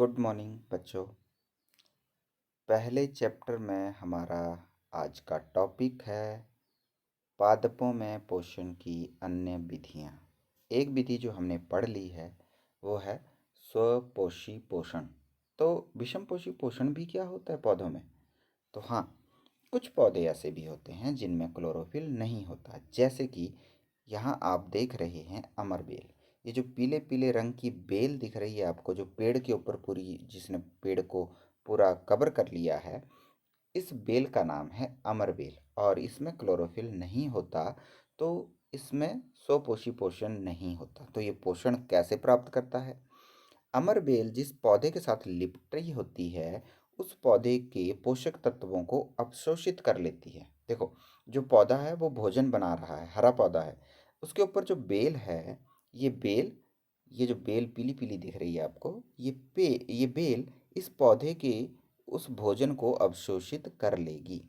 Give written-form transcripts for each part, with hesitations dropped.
Good morning बच्चों। पहले chapter में हमारा आज का टॉपिक है पादपों में पोषण की अन्य विधियाँ। एक विधि जो हमने पढ़ ली है वो है स्वपोषी पोषण। तो विषमपोषी पोषण भी क्या होता है पौधों में? तो हाँ, कुछ पौधे ऐसे भी होते हैं जिनमें क्लोरोफिल नहीं होता, जैसे कि यहाँ आप देख रहे हैं अमरबेल। ये जो पीले पीले रंग की बेल दिख रही है आपको, जो पेड़ के ऊपर पूरी, जिसने पेड़ को पूरा कवर कर लिया है, इस बेल का नाम है अमरबेल और इसमें क्लोरोफिल नहीं होता। तो इसमें स्वपोषी पोषण नहीं होता। तो ये पोषण कैसे प्राप्त करता है? अमरबेल जिस पौधे के साथ लिपट रही होती है, उस पौधे के पोषक तत्वों को अवशोषित कर लेती है। देखो, जो पौधा है वो भोजन बना रहा है, हरा पौधा है। उसके ऊपर जो बेल है, ये बेल, ये जो बेल पीली पीली दिख रही है आपको, ये बेल इस पौधे के उस भोजन को अवशोषित कर लेगी।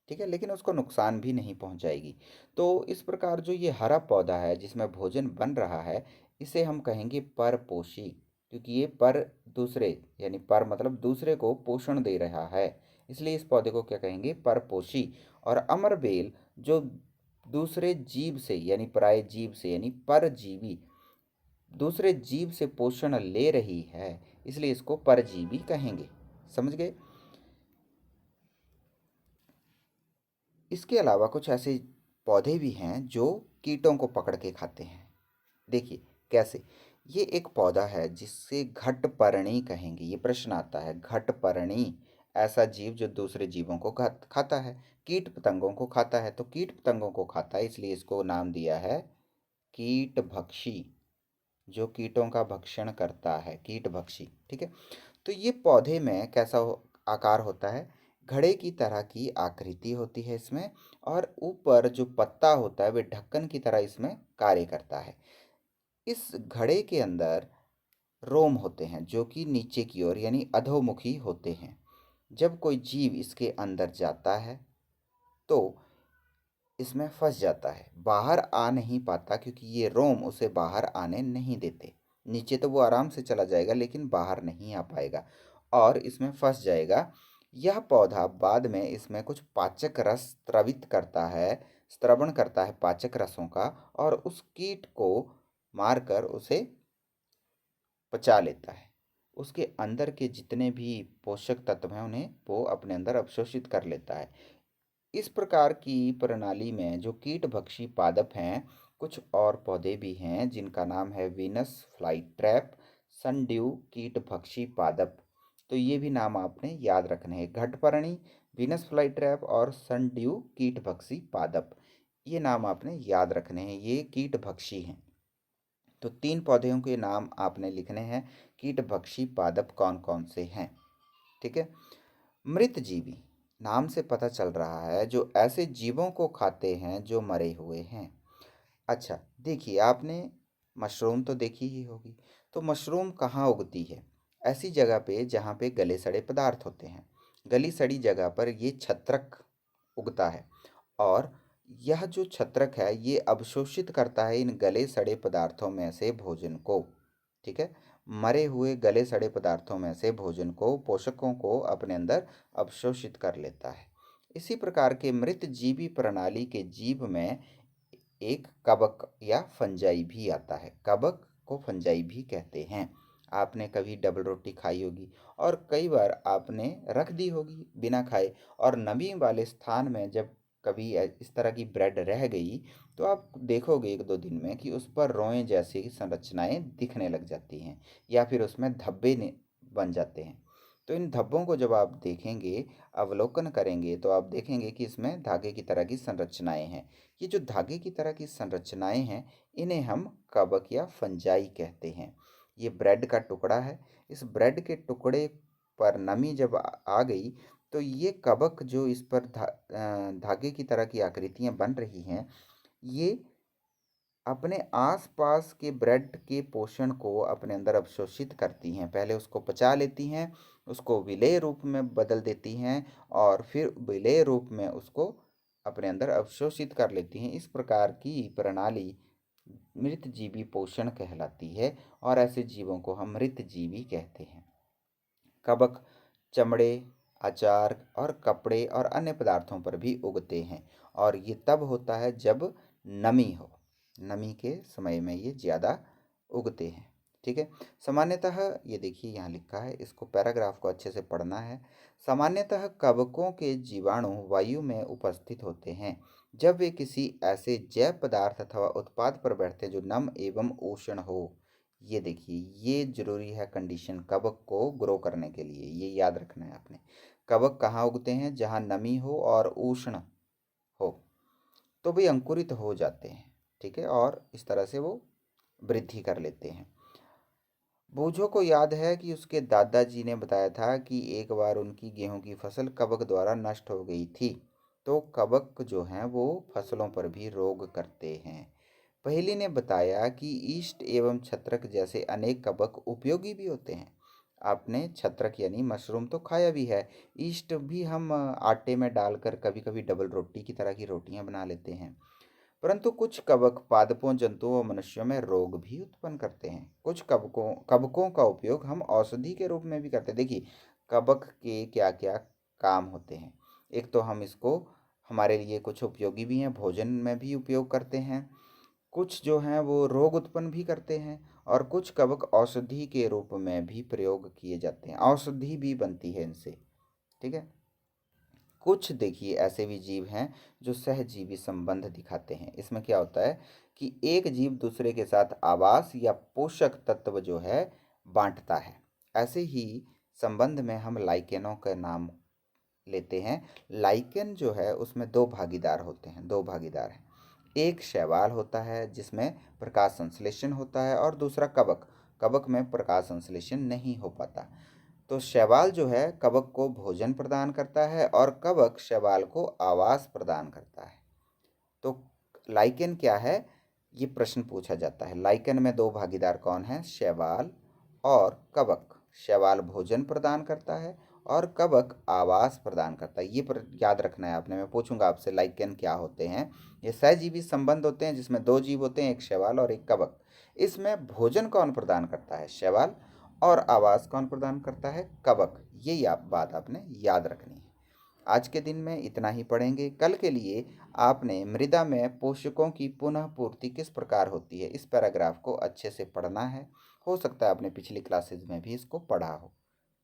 ठीक है, लेकिन उसको नुकसान भी नहीं पहुंचाएगी। तो इस प्रकार जो ये हरा पौधा है जिसमें भोजन बन रहा है, इसे हम कहेंगे परपोषी, क्योंकि ये पर दूसरे, यानी पर मतलब दूसरे को पोषण दे रहा है, इसलिए इस पौधे को क्या कहेंगे? परपोषी। और अमरबेल जो दूसरे जीव से, यानी पराये जीव से, यानी परजीवी, दूसरे जीव से पोषण ले रही है, इसलिए इसको परजीवी कहेंगे। समझ गए? इसके अलावा कुछ ऐसे पौधे भी हैं जो कीटों को पकड़ के खाते हैं। देखिए कैसे। ये एक पौधा है जिससे घटपर्णी कहेंगे। ये प्रश्न आता है, घटपर्णी ऐसा जीव जो दूसरे जीवों को खाता है, कीट पतंगों को खाता है। तो कीट पतंगों को खाता है, इसलिए इसको नाम दिया है कीटभक्षी। जो कीटों का भक्षण करता है, कीटभक्षी। ठीक है। तो ये पौधे में कैसा आकार होता है? घड़े की तरह की आकृति होती है इसमें, और ऊपर जो पत्ता होता है वह ढक्कन की तरह इसमें कार्य करता है। इस घड़े के अंदर रोम होते हैं जो कि नीचे की ओर, यानी अधोमुखी होते हैं। जब कोई जीव इसके अंदर जाता है तो इसमें फंस जाता है, बाहर आ नहीं पाता, क्योंकि ये रोम उसे बाहर आने नहीं देते। नीचे तो वो आराम से चला जाएगा लेकिन बाहर नहीं आ पाएगा और इसमें फंस जाएगा। यह पौधा बाद में इसमें कुछ पाचक रस स्रावित करता है, स्त्रवण करता है पाचक रसों का, और उस कीट को मारकर उसे पचा लेता है। उसके अंदर के जितने भी पोषक तत्व हैं उन्हें वो अपने अंदर अवशोषित कर लेता है। इस प्रकार की प्रणाली में जो कीटभक्षी पादप हैं, कुछ और पौधे भी हैं जिनका नाम है वीनस फ्लाईट्रैप, सनड्यू कीटभक्षी पादप। तो ये भी नाम आपने याद रखने हैं, घटपर्णी, वीनस फ्लाईट्रैप और सनड्यू कीटभक्षी पादप। ये नाम आपने याद रखने हैं, ये कीटभक्षी हैं। तो 3 पौधों के नाम आपने लिखने हैं, कीटभक्षी पादप कौन कौन से हैं। ठीक है। मृतजीवी, नाम से पता चल रहा है जो ऐसे जीवों को खाते हैं जो मरे हुए हैं। अच्छा, देखिए आपने मशरूम तो देखी ही होगी। तो मशरूम कहाँ उगती है? ऐसी जगह पे जहाँ पे गले सड़े पदार्थ होते हैं। गली सड़ी जगह पर ये छत्रक उगता है, और यह जो छत्रक है ये अवशोषित करता है इन गले सड़े पदार्थों में से भोजन को। ठीक है। मरे हुए गले सड़े पदार्थों में से भोजन को, पोषकों को अपने अंदर अवशोषित कर लेता है। इसी प्रकार के मृत जीवी प्रणाली के जीव में एक कवक या फंजाई भी आता है। कवक को फंजाई भी कहते हैं। आपने कभी डबल रोटी खाई होगी और कई बार आपने रख दी होगी बिना खाए, और नमी वाले स्थान में जब कभी इस तरह की ब्रेड रह गई तो आप देखोगे 1-2 दिन में कि उस पर रोएं जैसी संरचनाएं दिखने लग जाती हैं, या फिर उसमें धब्बे बन जाते हैं। तो इन धब्बों को जब आप देखेंगे, अवलोकन करेंगे, तो आप देखेंगे कि इसमें धागे की तरह की संरचनाएं हैं। ये जो धागे की तरह की संरचनाएं हैं, इन्हें हम कवक या फंजाई कहते हैं। ये ब्रेड का टुकड़ा है। इस ब्रेड के टुकड़े पर नमी जब आ गई तो ये कवक जो इस पर धागे की तरह की आकृतियां बन रही हैं, ये अपने आसपास के ब्रेड के पोषण को अपने अंदर अवशोषित करती हैं। पहले उसको पचा लेती हैं, उसको विलेय रूप में बदल देती हैं, और फिर विलेय रूप में उसको अपने अंदर अवशोषित कर लेती हैं। इस प्रकार की प्रणाली मृत जीवी पोषण कहलाती है, और ऐसे जीवों को हम मृत जीवी कहते हैं। कवक चमड़े, अचार और कपड़े और अन्य पदार्थों पर भी उगते हैं और ये तब होता है जब नमी हो। नमी के समय में ये ज़्यादा उगते हैं। ठीक है। सामान्यतः ये देखिए यहाँ लिखा है, इसको पैराग्राफ को अच्छे से पढ़ना है। सामान्यतः कवकों के जीवाणु वायु में उपस्थित होते हैं जब वे किसी ऐसे जैव पदार्थ अथवा उत्पाद पर बैठते हैं जो नम एवं उष्ण हो। ये देखिए, ये जरूरी है कंडीशन कवक को ग्रो करने के लिए, ये याद रखना है आपने। कवक कहाँ उगते हैं? जहाँ नमी हो और उष्ण हो, तो वे अंकुरित हो जाते हैं। ठीक है, और इस तरह से वो वृद्धि कर लेते हैं। बूझो को याद है कि उसके दादाजी ने बताया था कि एक बार उनकी गेहूं की फसल कवक द्वारा नष्ट हो गई थी। तो कवक जो हैं वो फसलों पर भी रोग करते हैं। पहेली ने बताया कि ईस्ट एवं छत्रक जैसे अनेक कवक उपयोगी भी होते हैं। आपने छत्रक यानी मशरूम तो खाया भी है। ईस्ट भी हम आटे में डालकर कभी कभी डबल रोटी की तरह की रोटियां बना लेते हैं। परंतु कुछ कवक पादपों, जंतुओं और मनुष्यों में रोग भी उत्पन्न करते हैं। कुछ कवकों कवकों का उपयोग हम औषधि के रूप में भी करते हैं। देखिए, कवक के क्या क्या काम होते हैं। एक तो हम इसको हमारे लिए कुछ उपयोगी भी हैं, भोजन में भी उपयोग करते हैं। कुछ जो हैं वो रोग उत्पन्न भी करते हैं और कुछ कवक औषधि के रूप में भी प्रयोग किए जाते हैं, औषधि भी बनती है इनसे। ठीक है। कुछ देखिए ऐसे भी जीव हैं जो सहजीवी संबंध दिखाते हैं। इसमें क्या होता है कि एक जीव दूसरे के साथ आवास या पोषक तत्व जो है बांटता है। ऐसे ही संबंध में हम लाइकेनों का नाम लेते हैं। लाइकेन जो है उसमें दो भागीदार होते हैं, दो भागीदार हैं। एक शैवाल होता है जिसमें प्रकाश संश्लेषण होता है और दूसरा कवक। कवक में प्रकाश संश्लेषण नहीं हो पाता। तो शैवाल जो है कवक को भोजन प्रदान करता है और कवक शैवाल को आवास प्रदान करता है। तो लाइकेन क्या है, ये प्रश्न पूछा जाता है। लाइकेन में दो भागीदार कौन है? शैवाल और कवक। शैवाल भोजन प्रदान करता है और कवक आवास प्रदान करता है। ये पर याद रखना है आपने। मैं पूछूंगा आपसे लाइकेन क्या होते हैं। ये सहजीवी संबंध होते हैं जिसमें दो जीव होते हैं, एक शैवाल और एक कवक। इसमें भोजन कौन प्रदान करता है? शैवाल। और आवास कौन प्रदान करता है? कवक। ये बात आपने याद रखनी है। आज के दिन में इतना ही पढ़ेंगे। कल के लिए आपने मृदा में पोषकों की पुनः पूर्ति किस प्रकार होती है, इस पैराग्राफ को अच्छे से पढ़ना है। हो सकता है आपने पिछली क्लासेज में भी इसको पढ़ा हो।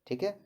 ठीक है।